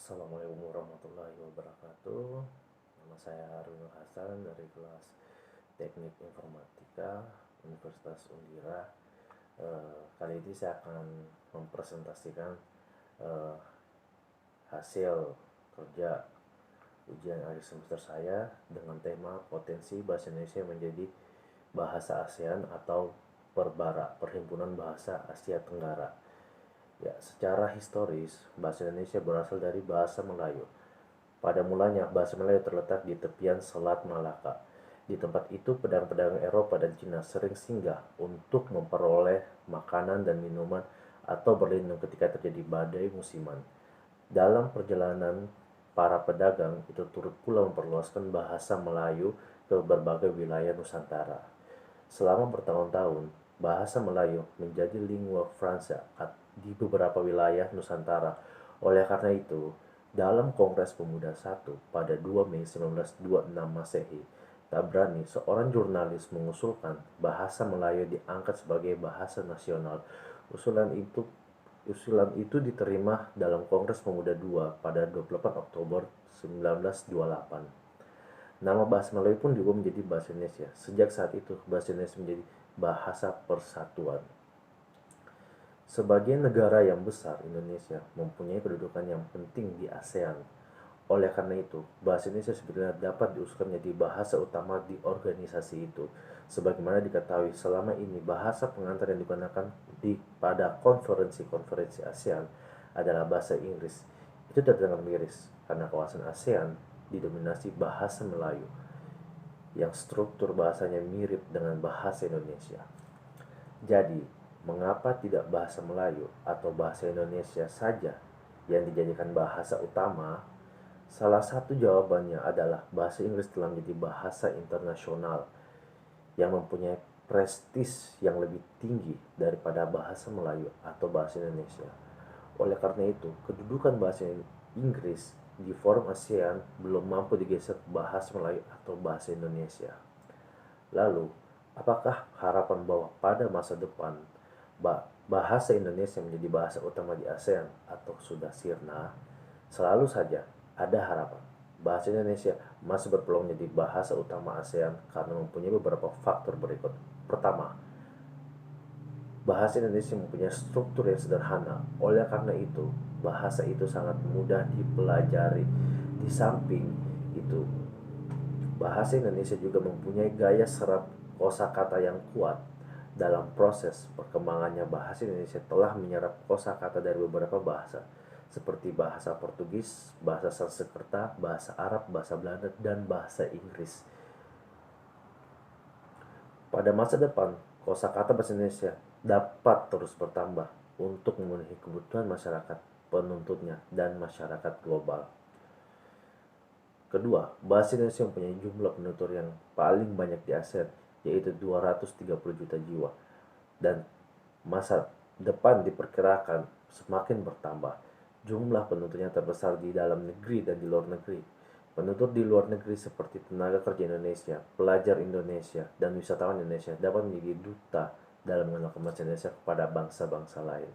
Assalamualaikum warahmatullahi wabarakatuh. Nama saya Harunul Hasan dari kelas Teknik Informatika Universitas Undira. Kali ini saya akan mempresentasikan eh, hasil kerja ujian akhir semester saya dengan tema potensi bahasa Indonesia menjadi bahasa ASEAN atau Perbara, Perhimpunan Bahasa Asia Tenggara. Ya, secara historis, bahasa Indonesia berasal dari bahasa Melayu. Pada mulanya, bahasa Melayu terletak di tepian Selat Malaka. Di tempat itu, pedagang-pedagang Eropa dan Cina sering singgah untuk memperoleh makanan dan minuman atau berlindung ketika terjadi badai musiman. Dalam perjalanan, para pedagang itu turut pula memperluaskan bahasa Melayu ke berbagai wilayah Nusantara. Selama bertahun-tahun, bahasa Melayu menjadi lingua franca di beberapa wilayah Nusantara. Oleh karena itu, dalam Kongres Pemuda I pada 2 Mei 1926 Masehi, Tabrani, seorang jurnalis, mengusulkan bahasa Melayu diangkat sebagai bahasa nasional. Usulan itu diterima dalam Kongres Pemuda II pada 28 Oktober 1928. Nama bahasa Melayu pun diubah menjadi bahasa Indonesia. Sejak saat itu, bahasa Indonesia menjadi bahasa persatuan. Sebagai negara yang besar, Indonesia mempunyai kedudukan yang penting di ASEAN. Oleh karena itu, bahasa Indonesia sebetulnya dapat diusulkan menjadi bahasa utama di organisasi itu. Sebagaimana diketahui, selama ini bahasa pengantar yang digunakan pada konferensi-konferensi ASEAN adalah bahasa Inggris. Itu terdengar miris, karena kawasan ASEAN didominasi bahasa Melayu yang struktur bahasanya mirip dengan bahasa Indonesia. Jadi, mengapa tidak bahasa Melayu atau bahasa Indonesia saja yang dijadikan bahasa utama? Salah satu jawabannya adalah bahasa Inggris telah menjadi bahasa internasional yang mempunyai prestis yang lebih tinggi daripada bahasa Melayu atau bahasa Indonesia. Oleh karena itu, kedudukan bahasa Inggris di forum ASEAN belum mampu digeser bahasa Melayu atau bahasa Indonesia. Lalu, apakah harapan bahwa pada masa depan bahasa Indonesia menjadi bahasa utama di ASEAN atau sudah sirna? Selalu saja ada harapan. Bahasa Indonesia masih berpeluang menjadi bahasa utama ASEAN karena mempunyai beberapa faktor berikut. Pertama, bahasa Indonesia mempunyai struktur yang sederhana. Oleh karena itu, bahasa itu sangat mudah dipelajari. Di samping itu, bahasa Indonesia juga mempunyai gaya serap kosakata yang kuat. Dalam proses perkembangannya, bahasa Indonesia telah menyerap kosakata dari beberapa bahasa, seperti bahasa Portugis, bahasa Sanskerta, bahasa Arab, bahasa Belanda, dan bahasa Inggris. Pada masa depan, kosakata bahasa Indonesia dapat terus bertambah untuk memenuhi kebutuhan masyarakat penuntutnya dan masyarakat global. Kedua, bahasa Indonesia mempunyai jumlah penutur yang paling banyak di ASEAN, yaitu 230 juta jiwa. Dan masa depan diperkirakan semakin bertambah. Jumlah penuturnya terbesar di dalam negeri dan di luar negeri. Penutur di luar negeri seperti tenaga kerja Indonesia, pelajar Indonesia, dan wisatawan Indonesia dapat menjadi duta dalam mengenalkan bahasa Indonesia kepada bangsa-bangsa lain.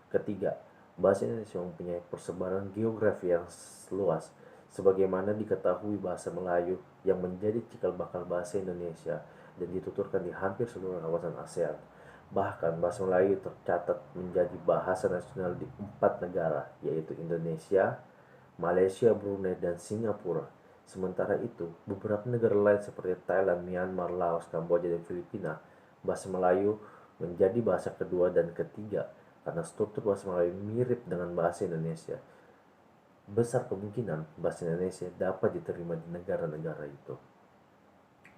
Ketiga, bahasa Indonesia mempunyai persebaran geografi yang luas. Sebagaimana diketahui, bahasa Melayu yang menjadi cikal bakal bahasa Indonesia dan dituturkan di hampir seluruh kawasan ASEAN. Bahkan bahasa Melayu tercatat menjadi bahasa nasional di 4 negara, yaitu Indonesia, Malaysia, Brunei, dan Singapura. Sementara itu, beberapa negara lain seperti Thailand, Myanmar, Laos, Kamboja, dan Filipina, bahasa Melayu menjadi bahasa kedua dan ketiga karena struktur bahasa Melayu mirip dengan bahasa Indonesia. Besar kemungkinan bahasa Indonesia dapat diterima di negara-negara itu.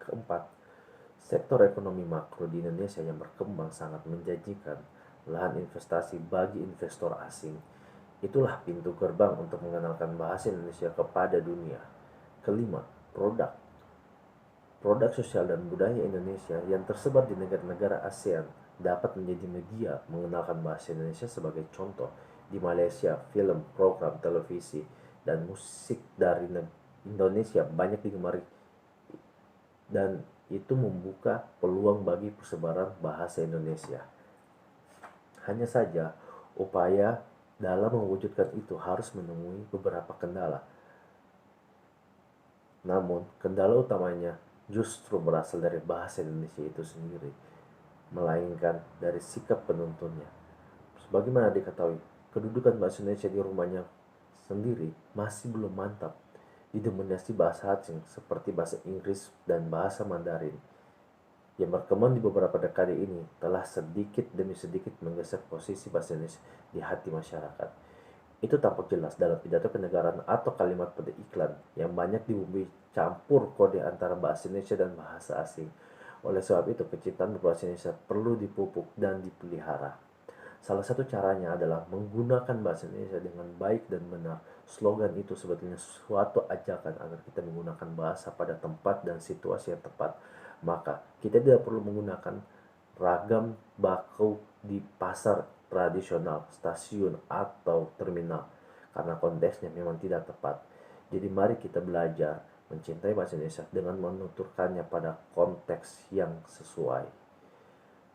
Keempat, sektor ekonomi makro di Indonesia yang berkembang sangat menjanjikan lahan investasi bagi investor asing. Itulah pintu gerbang untuk mengenalkan bahasa Indonesia kepada dunia. Kelima, produk. Produk sosial dan budaya Indonesia yang tersebar di negara-negara ASEAN dapat menjadi media mengenalkan bahasa Indonesia. Sebagai contoh, di Malaysia, film, program televisi, dan musik dari Indonesia banyak digemari dan itu membuka peluang bagi persebaran bahasa Indonesia. Hanya saja, upaya dalam mewujudkan itu harus menemui beberapa kendala. Namun, kendala utamanya justru berasal dari bahasa Indonesia itu sendiri, melainkan dari sikap penuntunnya. Sebagaimana diketahui, kedudukan bahasa Indonesia di rumahnya sendiri masih belum mantap, didominasi bahasa asing seperti bahasa Inggris dan bahasa Mandarin yang berkembang di beberapa dekade ini telah sedikit demi sedikit menggeser posisi bahasa Indonesia di hati masyarakat. Itu tampak jelas dalam pidato kenegaraan atau kalimat pada iklan yang banyak dibumbui campur kode antara bahasa Indonesia dan bahasa asing. Oleh sebab itu, kecintaan berbahasa Indonesia perlu dipupuk dan dipelihara. Salah satu caranya adalah menggunakan bahasa Indonesia dengan baik dan benar. Slogan itu sebetulnya suatu ajakan agar kita menggunakan bahasa pada tempat dan situasi yang tepat. Maka kita tidak perlu menggunakan ragam baku di pasar tradisional, stasiun, atau terminal karena konteksnya memang tidak tepat. Jadi mari kita belajar mencintai bahasa Indonesia dengan menuturkannya pada konteks yang sesuai.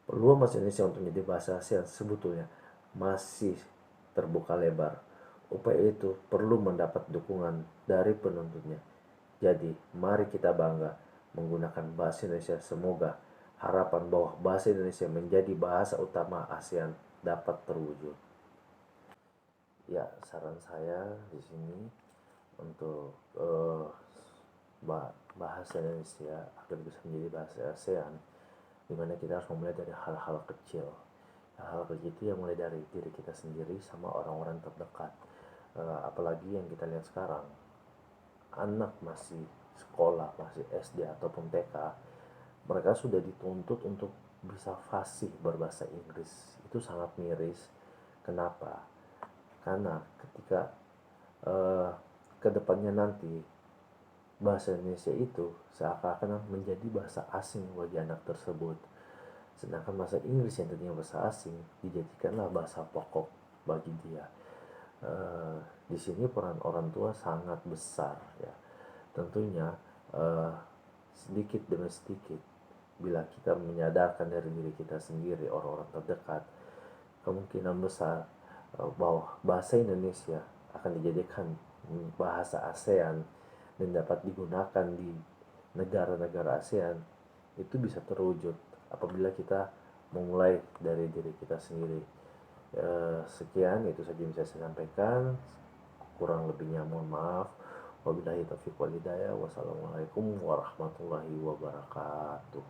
Peluang bahasa Indonesia untuk menjadi bahasa ASEAN sebetulnya masih terbuka lebar. Upaya itu perlu mendapat dukungan dari penuntutnya. Jadi, mari kita bangga menggunakan bahasa Indonesia. Semoga harapan bahwa bahasa Indonesia menjadi bahasa utama ASEAN dapat terwujud. Ya, saran saya di sini untuk bahasa Indonesia agar bisa menjadi bahasa ASEAN, dimana kita harus memulai dari hal-hal kecil. Hal-hal kecil itu yang mulai dari diri kita sendiri sama orang-orang terdekat. Apalagi yang kita lihat sekarang, anak masih sekolah, masih SD ataupun TK, mereka sudah dituntut untuk bisa fasih berbahasa Inggris. Itu sangat miris. Kenapa? Karena ketika uh, kedepannya nanti bahasa Indonesia itu seakan-akan menjadi bahasa asing bagi anak tersebut. Sedangkan bahasa Inggris yang tadinya bahasa asing dijadikanlah bahasa pokok bagi dia. Di sini peran orang tua sangat besar ya. Tentunya uh, sedikit demi sedikit bila kita menyadarkan dari diri kita sendiri, orang-orang terdekat, kemungkinan besar bahwa bahasa Indonesia akan dijadikan bahasa ASEAN dan dapat digunakan di negara-negara ASEAN itu bisa terwujud apabila kita memulai dari diri kita sendiri. Sekian itu saja yang bisa saya sampaikan, kurang lebihnya mohon maaf. Wabillahi taufiq wal hidayah. Wassalamualaikum warahmatullahi wabarakatuh.